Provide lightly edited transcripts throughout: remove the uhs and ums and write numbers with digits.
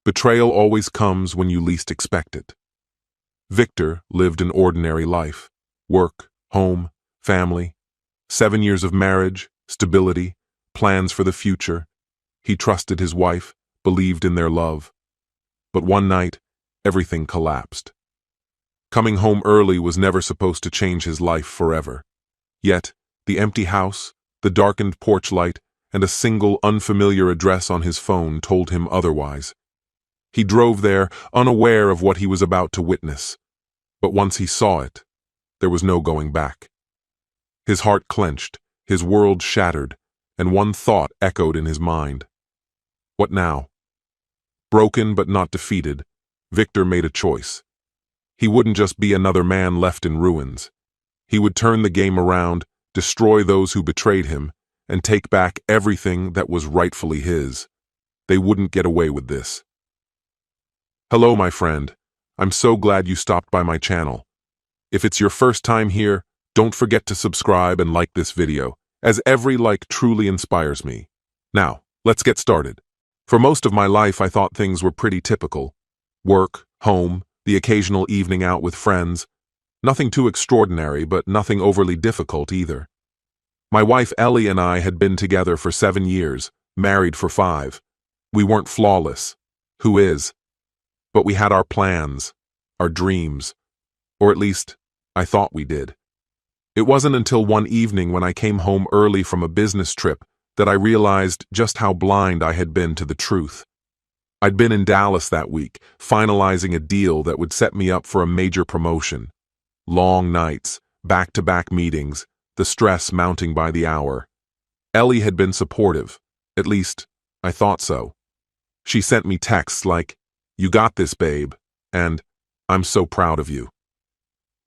Betrayal always comes when you least expect it. Victor lived an ordinary life. Work, home, family, 7 years of marriage, stability, plans for the future. He trusted his wife, believed in their love. But one night, everything collapsed. Coming home early was never supposed to change his life forever. Yet, the empty house, the darkened porch light, and a single unfamiliar address on his phone told him otherwise. He drove there, unaware of what he was about to witness. But once he saw it, there was no going back. His heart clenched, his world shattered, and one thought echoed in his mind. What now? Broken but not defeated, Victor made a choice. He wouldn't just be another man left in ruins. He would turn the game around, destroy those who betrayed him, and take back everything that was rightfully his. They wouldn't get away with this. Hello, my friend. I'm so glad you stopped by my channel. If it's your first time here, don't forget to subscribe and like this video, as every like truly inspires me. Now, let's get started. For most of my life, I thought things were pretty typical. Work, home, the occasional evening out with friends. Nothing too extraordinary, but nothing overly difficult either. My wife Ellie and I had been together for 7 years, married for 5. We weren't flawless. Who is? But we had our plans, our dreams. Or at least, I thought we did. It wasn't until one evening when I came home early from a business trip that I realized just how blind I had been to the truth. I'd been in Dallas that week, finalizing a deal that would set me up for a major promotion. Long nights, back-to-back meetings, the stress mounting by the hour. Ellie had been supportive, at least, I thought so. She sent me texts like, "You got this, babe," and "I'm so proud of you."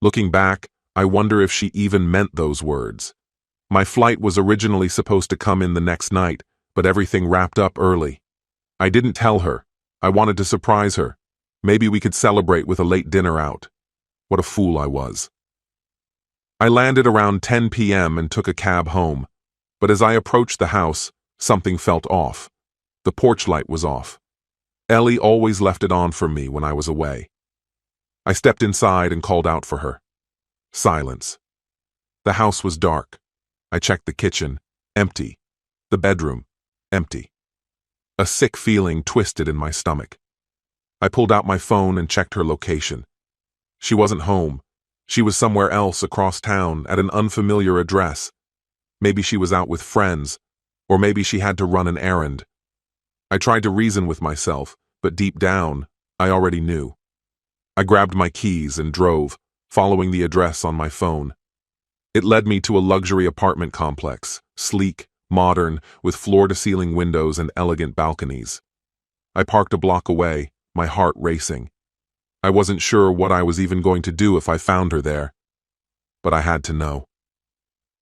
Looking back, I wonder if she even meant those words. My flight was originally supposed to come in the next night, but everything wrapped up early. I didn't tell her. I wanted to surprise her. Maybe we could celebrate with a late dinner out. What a fool I was. I landed around 10 p.m. and took a cab home, but as I approached the house, something felt off. The porch light was off. Ellie always left it on for me when I was away. I stepped inside and called out for her. Silence. The house was dark. I checked the kitchen, empty. The bedroom, empty. A sick feeling twisted in my stomach. I pulled out my phone and checked her location. She wasn't home. She was somewhere else across town at an unfamiliar address. Maybe she was out with friends, or maybe she had to run an errand. I tried to reason with myself, but deep down, I already knew. I grabbed my keys and drove, following the address on my phone. It led me to a luxury apartment complex, sleek, modern, with floor-to-ceiling windows and elegant balconies. I parked a block away, my heart racing. I wasn't sure what I was even going to do if I found her there, but I had to know.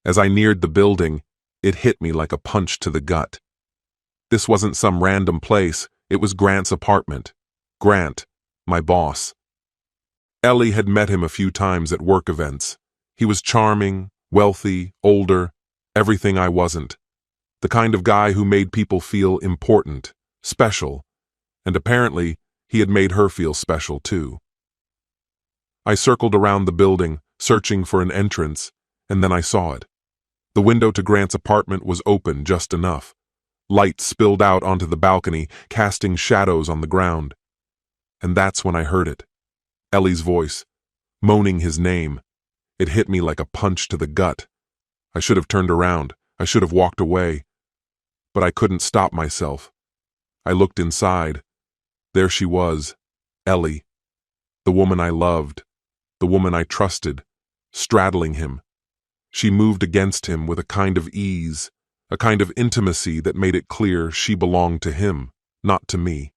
As I neared the building, it hit me like a punch to the gut. This wasn't some random place, it was Grant's apartment. Grant, my boss. Ellie had met him a few times at work events. He was charming, wealthy, older, everything I wasn't. The kind of guy who made people feel important, special, and apparently he had made her feel special too. I circled around the building, searching for an entrance, and then I saw it. The window to Grant's apartment was open just enough. Light spilled out onto the balcony, casting shadows on the ground. And that's when I heard it. Ellie's voice, moaning his name. It hit me like a punch to the gut. I should have turned around. I should have walked away. But I couldn't stop myself. I looked inside. There she was, Ellie. The woman I loved. The woman I trusted, straddling him. She moved against him with a kind of ease, a kind of intimacy that made it clear she belonged to him, not to me.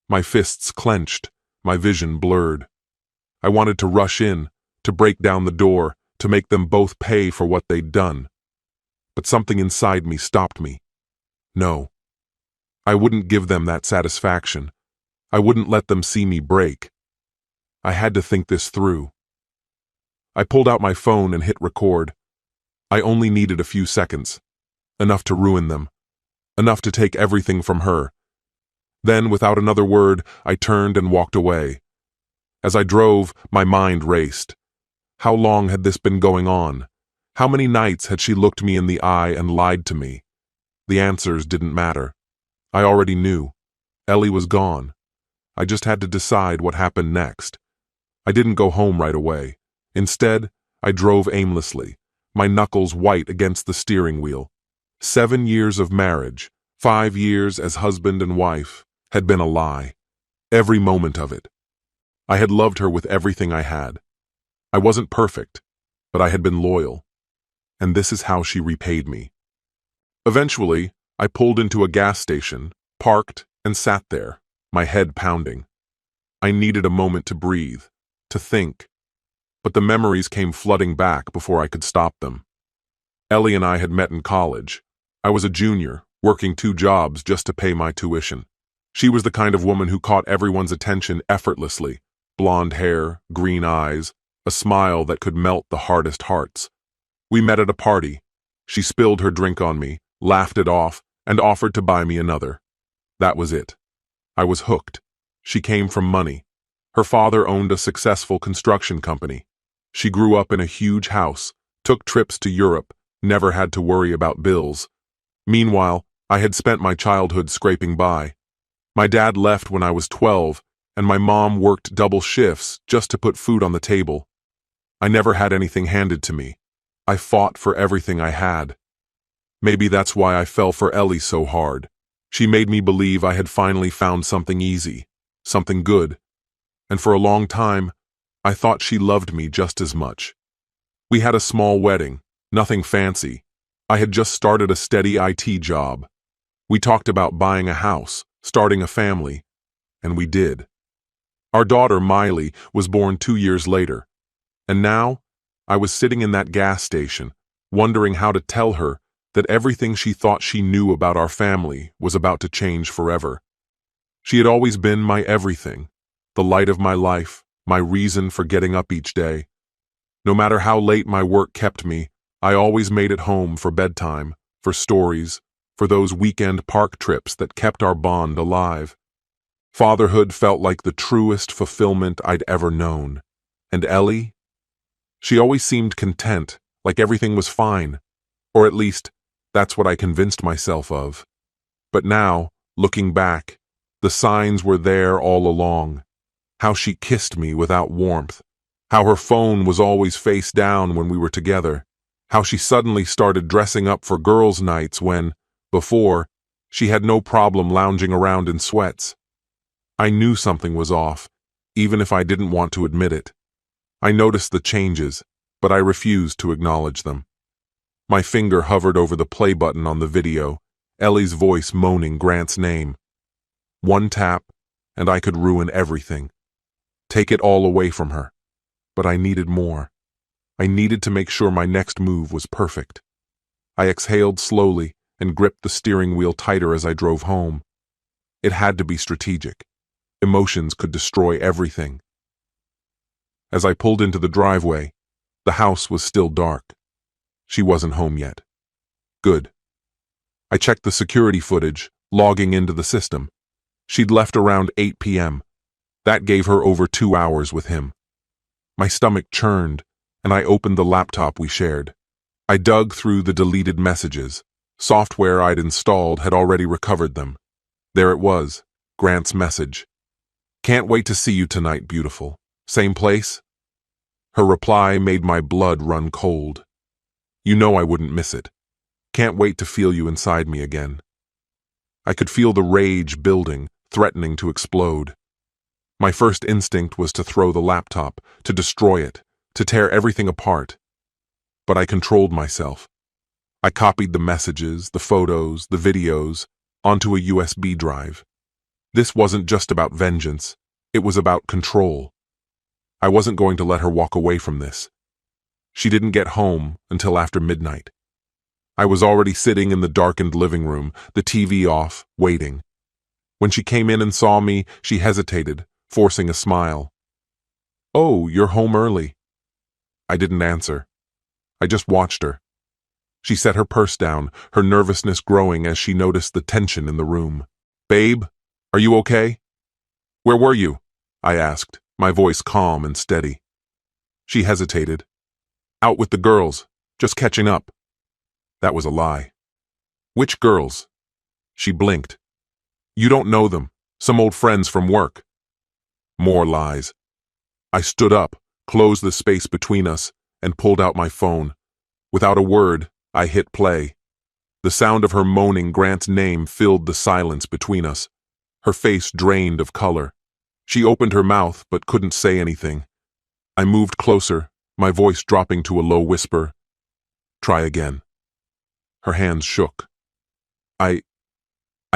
My fists clenched, my vision blurred. I wanted to rush in, to break down the door, to make them both pay for what they'd done. But something inside me stopped me. No. I wouldn't give them that satisfaction. I wouldn't let them see me break. I had to think this through. I pulled out my phone and hit record. I only needed a few seconds. Enough to ruin them. Enough to take everything from her. Then, without another word, I turned and walked away. As I drove, my mind raced. How long had this been going on? How many nights had she looked me in the eye and lied to me? The answers didn't matter. I already knew. Ellie was gone. I just had to decide what happened next. I didn't go home right away. Instead, I drove aimlessly, my knuckles white against the steering wheel. 7 years of marriage, 5 years as husband and wife, had been a lie. Every moment of it. I had loved her with everything I had. I wasn't perfect, but I had been loyal. And this is how she repaid me. Eventually, I pulled into a gas station, parked, and sat there, my head pounding. I needed a moment to breathe, to think. But the memories came flooding back before I could stop them. Ellie and I had met in college. I was a junior, working 2 jobs just to pay my tuition. She was the kind of woman who caught everyone's attention effortlessly. Blonde hair, green eyes, a smile that could melt the hardest hearts. We met at a party. She spilled her drink on me, laughed it off, and offered to buy me another. That was it. I was hooked. She came from money. Her father owned a successful construction company. She grew up in a huge house, took trips to Europe, never had to worry about bills. Meanwhile, I had spent my childhood scraping by. My dad left when I was 12, and my mom worked double shifts just to put food on the table. I never had anything handed to me. I fought for everything I had. Maybe that's why I fell for Ellie so hard. She made me believe I had finally found something easy, something good. And for a long time, I thought she loved me just as much. We had a small wedding, nothing fancy. I had just started a steady IT job. We talked about buying a house, starting a family, and we did. Our daughter, Miley, was born 2 years later. And now, I was sitting in that gas station, wondering how to tell her that everything she thought she knew about our family was about to change forever. She had always been my everything, the light of my life, my reason for getting up each day. No matter how late my work kept me, I always made it home for bedtime, for stories, for those weekend park trips that kept our bond alive. Fatherhood felt like the truest fulfillment I'd ever known. And Ellie? She always seemed content, like everything was fine. Or at least, that's what I convinced myself of. But now, looking back, the signs were there all along. How she kissed me without warmth. How her phone was always face down when we were together. How she suddenly started dressing up for girls' nights when, before, she had no problem lounging around in sweats. I knew something was off, even if I didn't want to admit it. I noticed the changes, but I refused to acknowledge them. My finger hovered over the play button on the video, Ellie's voice moaning Grant's name. One tap, and I could ruin everything. Take it all away from her. But I needed more. I needed to make sure my next move was perfect. I exhaled slowly and gripped the steering wheel tighter as I drove home. It had to be strategic. Emotions could destroy everything. As I pulled into the driveway, the house was still dark. She wasn't home yet. Good. I checked the security footage, logging into the system. She'd left around 8 p.m. That gave her over 2 hours with him. My stomach churned, and I opened the laptop we shared. I dug through the deleted messages. Software I'd installed had already recovered them. There it was, Grant's message. Can't wait to see you tonight, beautiful. Same place? Her reply made my blood run cold. You know I wouldn't miss it. Can't wait to feel you inside me again. I could feel the rage building, threatening to explode. My first instinct was to throw the laptop, to destroy it, to tear everything apart. But I controlled myself. I copied the messages, the photos, the videos, onto a USB drive. This wasn't just about vengeance. It was about control. I wasn't going to let her walk away from this. She didn't get home until after midnight. I was already sitting in the darkened living room, the TV off, waiting. When she came in and saw me, she hesitated, forcing a smile. "Oh, you're home early." I didn't answer. I just watched her. She set her purse down, her nervousness growing as she noticed the tension in the room. "Babe?" Are you okay? Where were you? I asked, my voice calm and steady. She hesitated. Out with the girls, just catching up. That was a lie. Which girls? She blinked. You don't know them, some old friends from work. More lies. I stood up, closed the space between us, and pulled out my phone. Without a word, I hit play. The sound of her moaning Grant's name filled the silence between us. Her face drained of color. She opened her mouth but couldn't say anything. I moved closer, my voice dropping to a low whisper. Try again. Her hands shook. I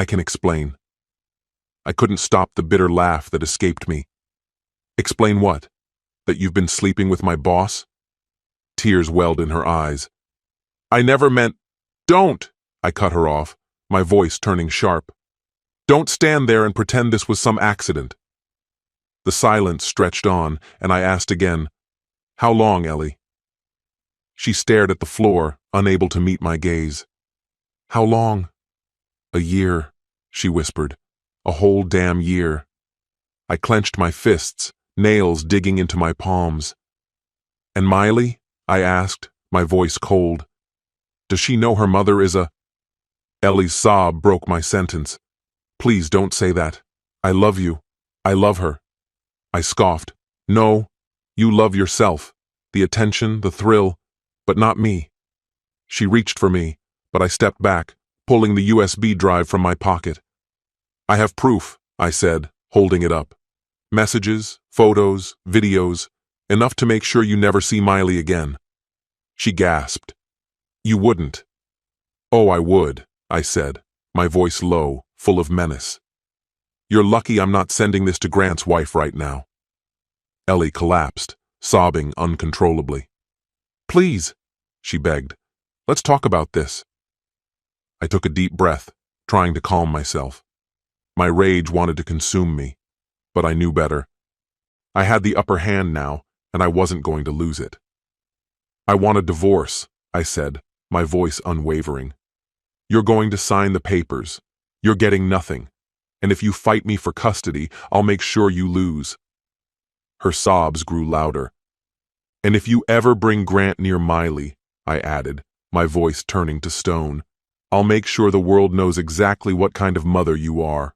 can explain. I couldn't stop the bitter laugh that escaped me. Explain what? That you've been sleeping with my boss? Tears welled in her eyes. I never meant— Don't! I cut her off, my voice turning sharp. Don't stand there and pretend this was some accident. The silence stretched on, and I asked again, How long, Ellie? She stared at the floor, unable to meet my gaze. How long? A year, she whispered. A whole damn year. I clenched my fists, nails digging into my palms. And Miley? I asked, my voice cold. Does she know her mother is a— Ellie's sob broke my sentence. Please don't say that. I love you. I love her. I scoffed. No, you love yourself. The attention, the thrill, but not me. She reached for me, but I stepped back, pulling the USB drive from my pocket. I have proof, I said, holding it up. Messages, photos, videos, enough to make sure you never see Miley again. She gasped. You wouldn't. Oh, I would, I said, my voice low, full of menace. You're lucky I'm not sending this to Grant's wife right now. Ellie collapsed, sobbing uncontrollably. Please, she begged. Let's talk about this. I took a deep breath, trying to calm myself. My rage wanted to consume me, but I knew better. I had the upper hand now, and I wasn't going to lose it. I want a divorce, I said, my voice unwavering. You're going to sign the papers. You're getting nothing. And if you fight me for custody, I'll make sure you lose. Her sobs grew louder. And if you ever bring Grant near Miley, I added, my voice turning to stone, I'll make sure the world knows exactly what kind of mother you are.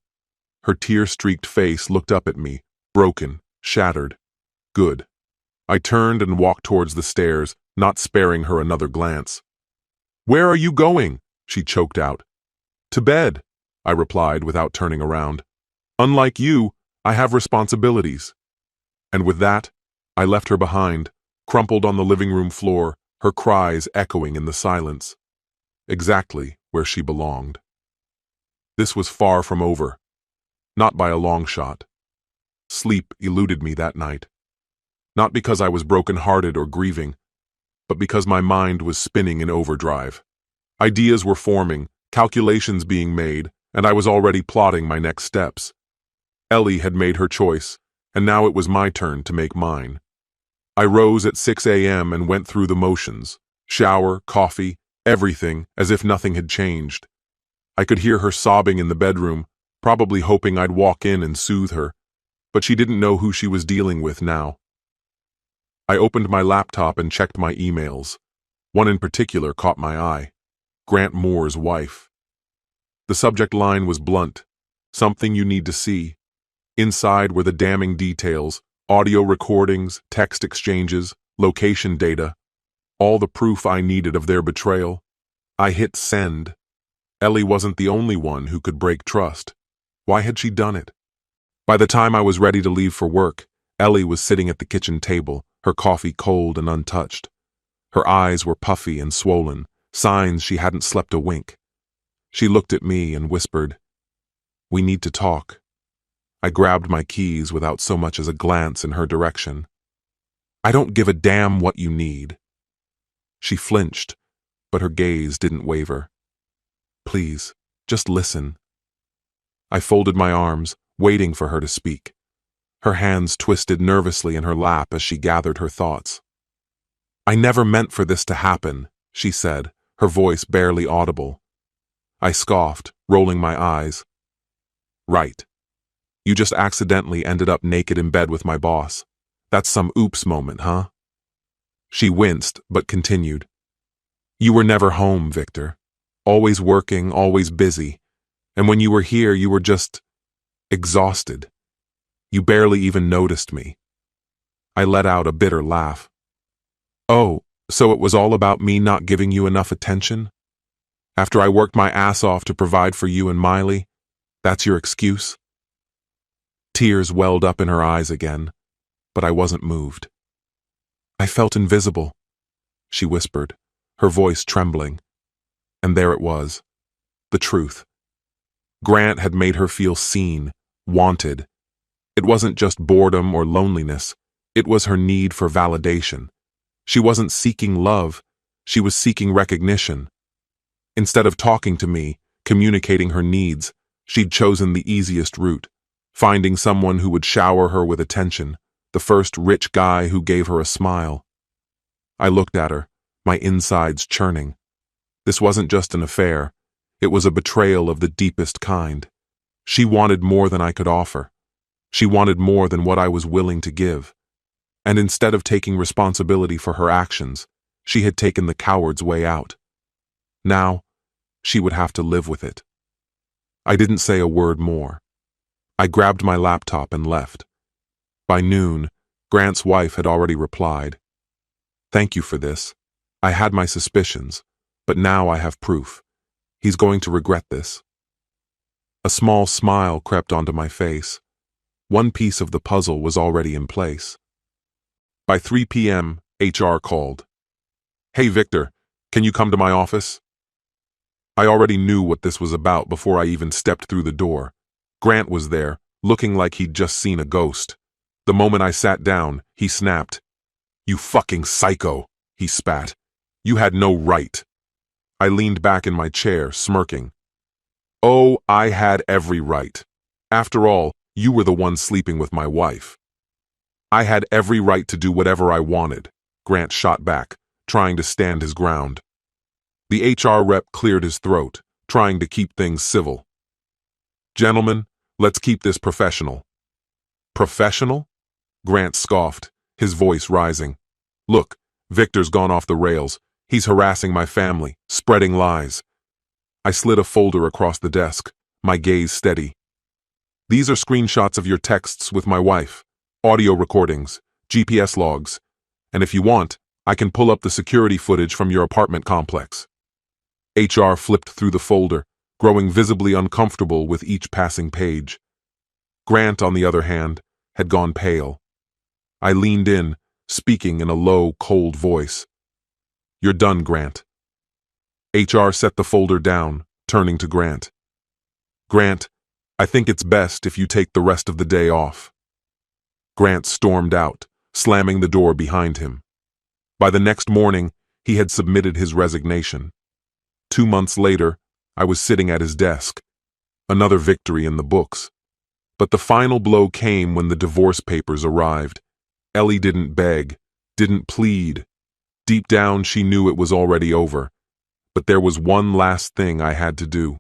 Her tear-streaked face looked up at me, broken, shattered. Good. I turned and walked towards the stairs, not sparing her another glance. Where are you going? She choked out. To bed, I replied without turning around. Unlike you, I have responsibilities. And with that, I left her behind, crumpled on the living room floor, her cries echoing in the silence. Exactly where she belonged. This was far from over. Not by a long shot. Sleep eluded me that night. Not because I was broken-hearted or grieving, but because my mind was spinning in overdrive. Ideas were forming, calculations being made, and I was already plotting my next steps. Ellie had made her choice, and now it was my turn to make mine. I rose at 6 a.m. and went through the motions. Shower, coffee, everything, as if nothing had changed. I could hear her sobbing in the bedroom, probably hoping I'd walk in and soothe her, but she didn't know who she was dealing with now. I opened my laptop and checked my emails. One in particular caught my eye. Grant Moore's wife. The subject line was blunt. Something you need to see. Inside were the damning details, audio recordings, text exchanges, location data, all the proof I needed of their betrayal. I hit send. Ellie wasn't the only one who could break trust. Why had she done it? By the time I was ready to leave for work, Ellie was sitting at the kitchen table, her coffee cold and untouched. Her eyes were puffy and swollen, signs she hadn't slept a wink. She looked at me and whispered, "We need to talk." I grabbed my keys without so much as a glance in her direction. "I don't give a damn what you need." She flinched, but her gaze didn't waver. "Please, just listen." I folded my arms, waiting for her to speak. Her hands twisted nervously in her lap as she gathered her thoughts. "I never meant for this to happen," she said, her voice barely audible. I scoffed, rolling my eyes. "Right. You just accidentally ended up naked in bed with my boss. That's some oops moment, huh? She winced, but continued. You were never home, Victor. Always working, always busy. And when you were here, you were just exhausted. You barely even noticed me. I let out a bitter laugh. Oh, so it was all about me not giving you enough attention? After I worked my ass off to provide for you and Miley, that's your excuse? Tears welled up in her eyes again, but I wasn't moved. I felt invisible, she whispered, her voice trembling. And there it was, the truth. Grant had made her feel seen, wanted. It wasn't just boredom or loneliness, it was her need for validation. She wasn't seeking love, she was seeking recognition. Instead of talking to me, communicating her needs, she'd chosen the easiest route, finding someone who would shower her with attention, the first rich guy who gave her a smile. I looked at her, my insides churning. This wasn't just an affair, it was a betrayal of the deepest kind. She wanted more than I could offer. She wanted more than what I was willing to give. And instead of taking responsibility for her actions, she had taken the coward's way out. Now, she would have to live with it. I didn't say a word more. I grabbed my laptop and left. By noon, Grant's wife had already replied. Thank you for this. I had my suspicions, but now I have proof. He's going to regret this. A small smile crept onto my face. One piece of the puzzle was already in place. By 3 p.m., HR called. Hey, Victor, can you come to my office? I already knew what this was about before I even stepped through the door. Grant was there, looking like he'd just seen a ghost. The moment I sat down, he snapped. You fucking psycho, he spat. You had no right. I leaned back in my chair, smirking. Oh, I had every right. After all, you were the one sleeping with my wife. I had every right to do whatever I wanted, Grant shot back, trying to stand his ground. The HR rep cleared his throat, trying to keep things civil. Gentlemen, let's keep this professional. Professional? Grant scoffed, his voice rising. Look, Victor's gone off the rails. He's harassing my family, spreading lies. I slid a folder across the desk, my gaze steady. These are screenshots of your texts with my wife, audio recordings, GPS logs, and if you want, I can pull up the security footage from your apartment complex. HR flipped through the folder, growing visibly uncomfortable with each passing page. Grant, on the other hand, had gone pale. I leaned in, speaking in a low, cold voice. You're done, Grant. HR set the folder down, turning to Grant. Grant, I think it's best if you take the rest of the day off. Grant stormed out, slamming the door behind him. By the next morning, he had submitted his resignation. 2 months later, I was sitting at his desk. Another victory in the books. But the final blow came when the divorce papers arrived. Ellie didn't beg, didn't plead. Deep down, she knew it was already over. But there was one last thing I had to do.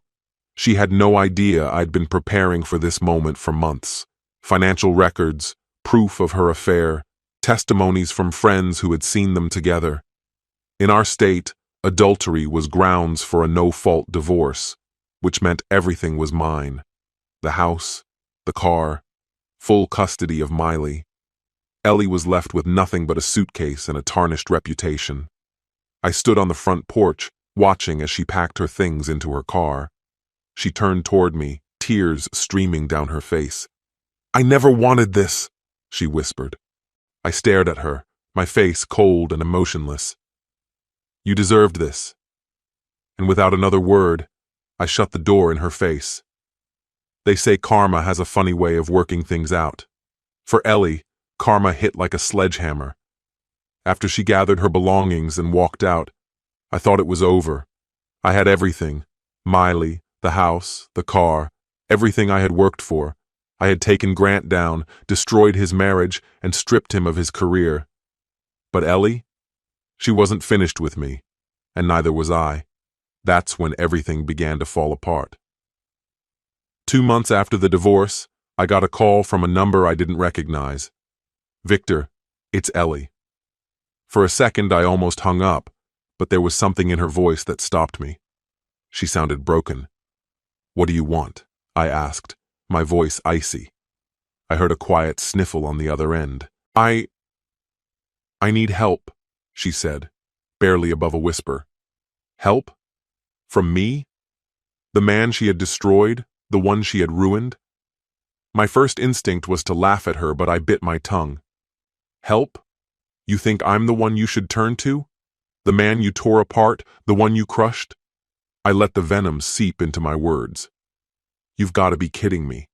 She had no idea I'd been preparing for this moment for months. Financial records, proof of her affair, testimonies from friends who had seen them together. In our state, adultery was grounds for a no-fault divorce, which meant everything was mine. The house, the car, full custody of Miley. Ellie was left with nothing but a suitcase and a tarnished reputation. I stood on the front porch, watching as she packed her things into her car. She turned toward me, tears streaming down her face. I never wanted this, she whispered. I stared at her, my face cold and emotionless. You deserved this. And without another word, I shut the door in her face. They say karma has a funny way of working things out. For Ellie, karma hit like a sledgehammer. After she gathered her belongings and walked out, I thought it was over. I had everything. Miley, the house, the car, everything I had worked for. I had taken Grant down, destroyed his marriage, and stripped him of his career. But Ellie? She wasn't finished with me, and neither was I. That's when everything began to fall apart. 2 months after the divorce, I got a call from a number I didn't recognize. Victor, it's Ellie. For a second, I almost hung up, but there was something in her voice that stopped me. She sounded broken. What do you want? I asked, my voice icy. I heard a quiet sniffle on the other end. I need help, she said, barely above a whisper. Help? From me? The man she had destroyed, the one she had ruined? My first instinct was to laugh at her, but I bit my tongue. Help? You think I'm the one you should turn to? The man you tore apart, the one you crushed? I let the venom seep into my words. You've got to be kidding me.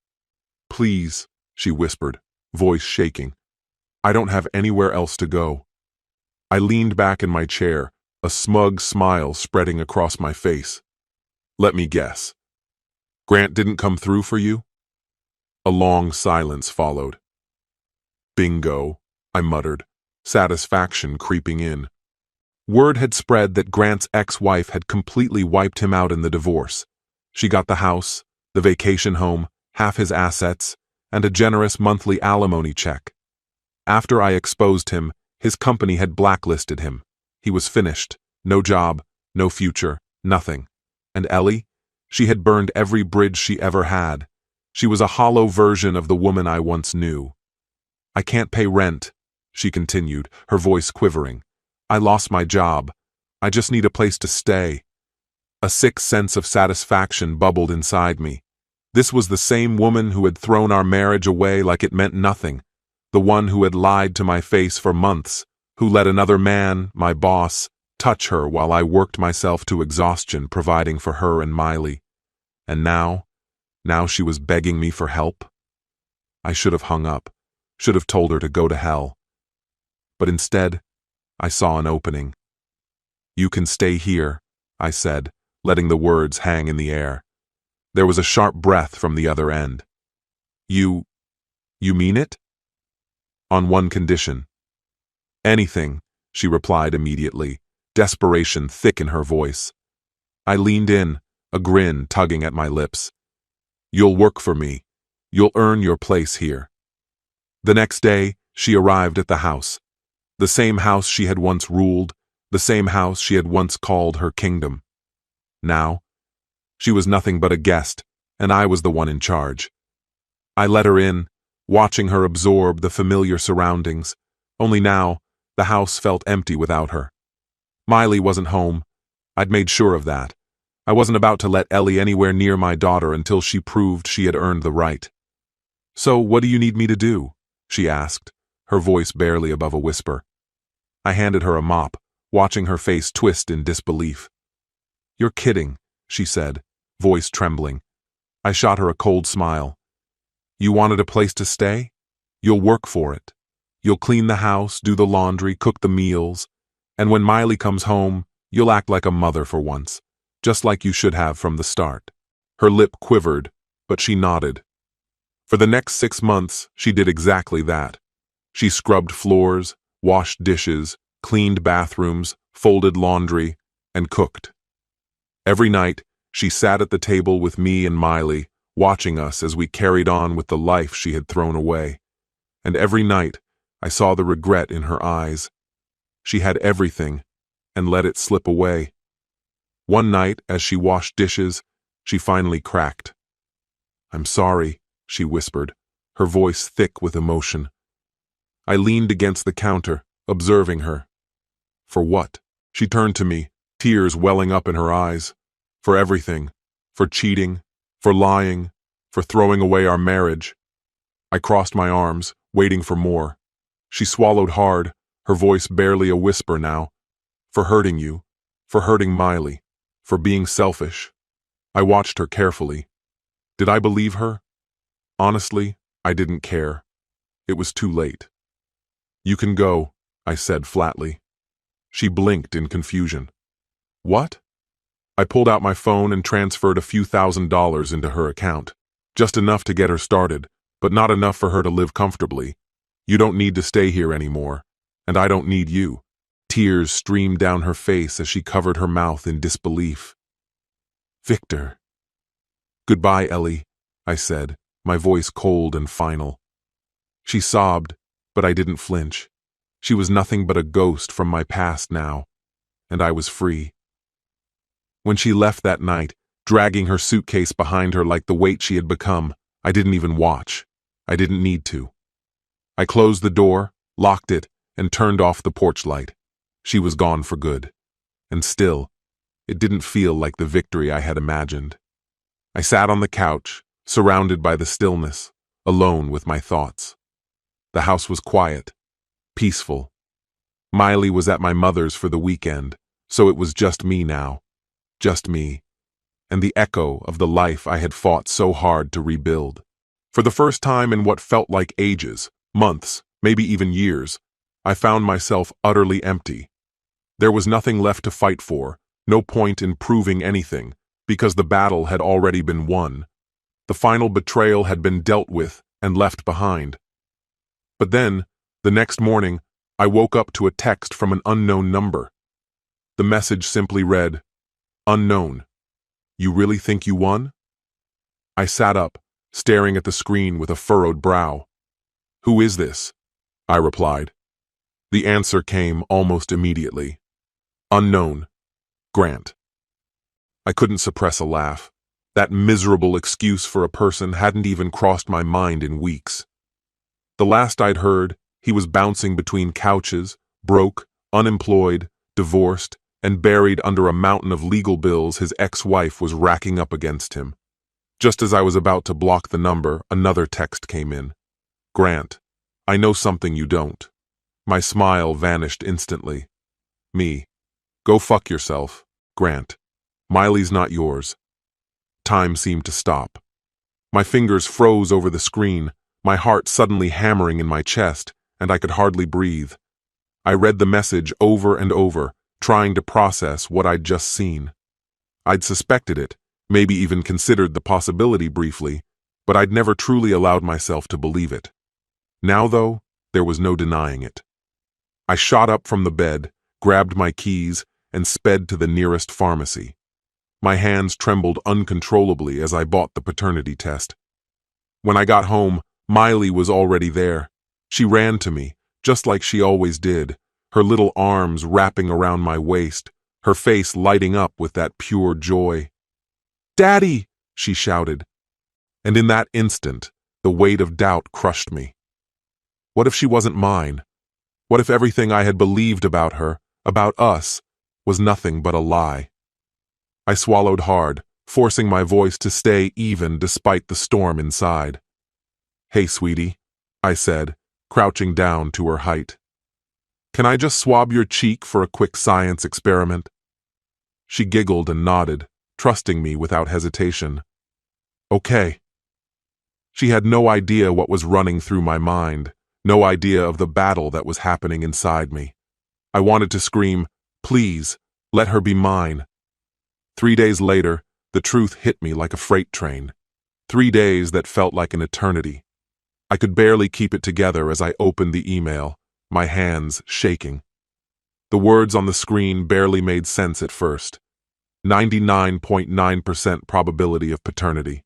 Please, she whispered, voice shaking. I don't have anywhere else to go. I leaned back in my chair, a smug smile spreading across my face. Let me guess. Grant didn't come through for you? A long silence followed. Bingo, I muttered, satisfaction creeping in. Word had spread that Grant's ex-wife had completely wiped him out in the divorce. She got the house, the vacation home, half his assets, and a generous monthly alimony check. After I exposed him, his company had blacklisted him. He was finished. No job, no future, nothing. And Ellie? She had burned every bridge she ever had. She was a hollow version of the woman I once knew. I can't pay rent, she continued, her voice quivering. I lost my job. I just need a place to stay. A sick sense of satisfaction bubbled inside me. This was the same woman who had thrown our marriage away like it meant nothing. The one who had lied to my face for months, who let another man, my boss, touch her while I worked myself to exhaustion providing for her and Miley. And now she was begging me for help. I should have hung up, should have told her to go to hell. But instead, I saw an opening. You can stay here, I said, letting the words hang in the air. There was a sharp breath from the other end. You mean it? On one condition. Anything, she replied immediately, desperation thick in her voice. I leaned in, a grin tugging at my lips. You'll work for me. You'll earn your place here. The next day, she arrived at the house. The same house she had once ruled, the same house she had once called her kingdom. Now, she was nothing but a guest, and I was the one in charge. I let her in, watching her absorb the familiar surroundings, only now, the house felt empty without her. Miley wasn't home. I'd made sure of that. I wasn't about to let Ellie anywhere near my daughter until she proved she had earned the right. So what do you need me to do? She asked, her voice barely above a whisper. I handed her a mop, watching her face twist in disbelief. You're kidding, she said, voice trembling. I shot her a cold smile. You wanted a place to stay? You'll work for it. You'll clean the house, do the laundry, cook the meals, and when Miley comes home, you'll act like a mother for once, just like you should have from the start. Her lip quivered, but she nodded. For the next 6 months, she did exactly that. She scrubbed floors, washed dishes, cleaned bathrooms, folded laundry, and cooked. Every night, she sat at the table with me and Miley, watching us as we carried on with the life she had thrown away. And every night, I saw the regret in her eyes. She had everything, and let it slip away. One night, as she washed dishes, she finally cracked. I'm sorry, she whispered, her voice thick with emotion. I leaned against the counter, observing her. For what? She turned to me, tears welling up in her eyes. For everything. For cheating. For lying. For throwing away our marriage. I crossed my arms, waiting for more. She swallowed hard, her voice barely a whisper now. For hurting you. For hurting Miley. For being selfish. I watched her carefully. Did I believe her? Honestly, I didn't care. It was too late. You can go, I said flatly. She blinked in confusion. What? I pulled out my phone and transferred a few $1,000s into her account. Just enough to get her started, but not enough for her to live comfortably. You don't need to stay here anymore, and I don't need you. Tears streamed down her face as she covered her mouth in disbelief. Victor. Goodbye, Ellie, I said, my voice cold and final. She sobbed, but I didn't flinch. She was nothing but a ghost from my past now, and I was free. When she left that night, dragging her suitcase behind her like the weight she had become, I didn't even watch. I didn't need to. I closed the door, locked it, and turned off the porch light. She was gone for good. And still, it didn't feel like the victory I had imagined. I sat on the couch, surrounded by the stillness, alone with my thoughts. The house was quiet, peaceful. Miley was at my mother's for the weekend, so it was just me now. Just me. And the echo of the life I had fought so hard to rebuild. For the first time in what felt like ages, months, maybe even years, I found myself utterly empty. There was nothing left to fight for, no point in proving anything, because the battle had already been won. The final betrayal had been dealt with and left behind. But then, the next morning, I woke up to a text from an unknown number. The message simply read, "Unknown. You really think you won?" I sat up, staring at the screen with a furrowed brow. "Who is this?" I replied. The answer came almost immediately. "Unknown. Grant." I couldn't suppress a laugh. That miserable excuse for a person hadn't even crossed my mind in weeks. The last I'd heard, he was bouncing between couches, broke, unemployed, divorced, and buried under a mountain of legal bills his ex-wife was racking up against him. Just as I was about to block the number, another text came in. "Grant, I know something you don't." My smile vanished instantly. Me. "Go fuck yourself, Grant. Miley's not yours." Time seemed to stop. My fingers froze over the screen, my heart suddenly hammering in my chest, and I could hardly breathe. I read the message over and over, trying to process what I'd just seen. I'd suspected it, maybe even considered the possibility briefly, but I'd never truly allowed myself to believe it. Now, though, there was no denying it. I shot up from the bed, grabbed my keys, and sped to the nearest pharmacy. My hands trembled uncontrollably as I bought the paternity test. When I got home, Miley was already there. She ran to me, just like she always did, her little arms wrapping around my waist, her face lighting up with that pure joy. "Daddy!" she shouted. And in that instant, the weight of doubt crushed me. What if she wasn't mine? What if everything I had believed about her, about us, was nothing but a lie? I swallowed hard, forcing my voice to stay even despite the storm inside. "Hey, sweetie," I said, crouching down to her height. "Can I just swab your cheek for a quick science experiment?" She giggled and nodded, trusting me without hesitation. "Okay." She had no idea what was running through my mind, no idea of the battle that was happening inside me. I wanted to scream, "Please, let her be mine." 3 days later, the truth hit me like a freight train. 3 days that felt like an eternity. I could barely keep it together as I opened the email, my hands shaking. The words on the screen barely made sense at first. 99.9% probability of paternity.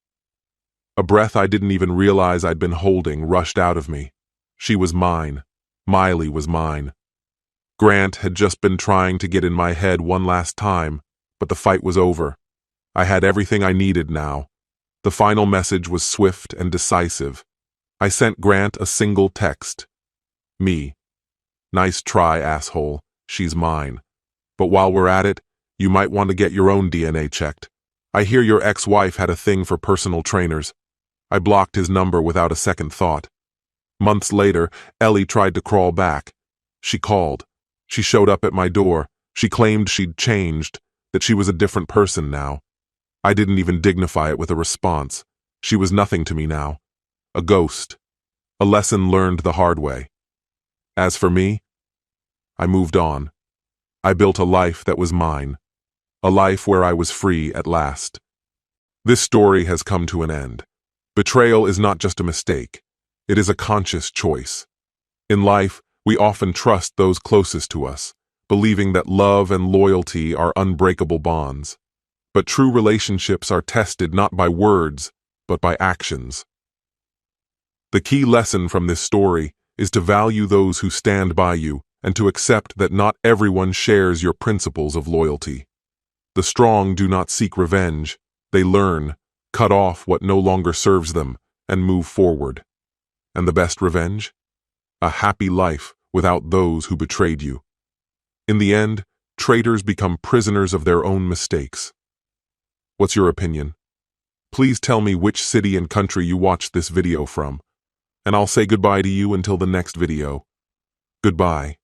A breath I didn't even realize I'd been holding rushed out of me. She was mine. Miley was mine. Grant had just been trying to get in my head one last time, but the fight was over. I had everything I needed now. The final message was swift and decisive. I sent Grant a single text. "Me. Nice try, asshole. She's mine. But while we're at it, you might want to get your own DNA checked. I hear your ex-wife had a thing for personal trainers." I blocked his number without a second thought. Months later, Ellie tried to crawl back. She called. She showed up at my door. She claimed she'd changed, that she was a different person now. I didn't even dignify it with a response. She was nothing to me now. A ghost. A lesson learned the hard way. As for me, I moved on. I built a life that was mine. A life where I was free at last. This story has come to an end. Betrayal is not just a mistake. It is a conscious choice. In life, we often trust those closest to us, believing that love and loyalty are unbreakable bonds. But true relationships are tested not by words, but by actions. The key lesson from this story is to value those who stand by you and to accept that not everyone shares your principles of loyalty. The strong do not seek revenge. They learn, cut off what no longer serves them, and move forward. And the best revenge? A happy life without those who betrayed you. In the end, traitors become prisoners of their own mistakes. What's your opinion? Please tell me which city and country you watched this video from, and I'll say goodbye to you until the next video. Goodbye.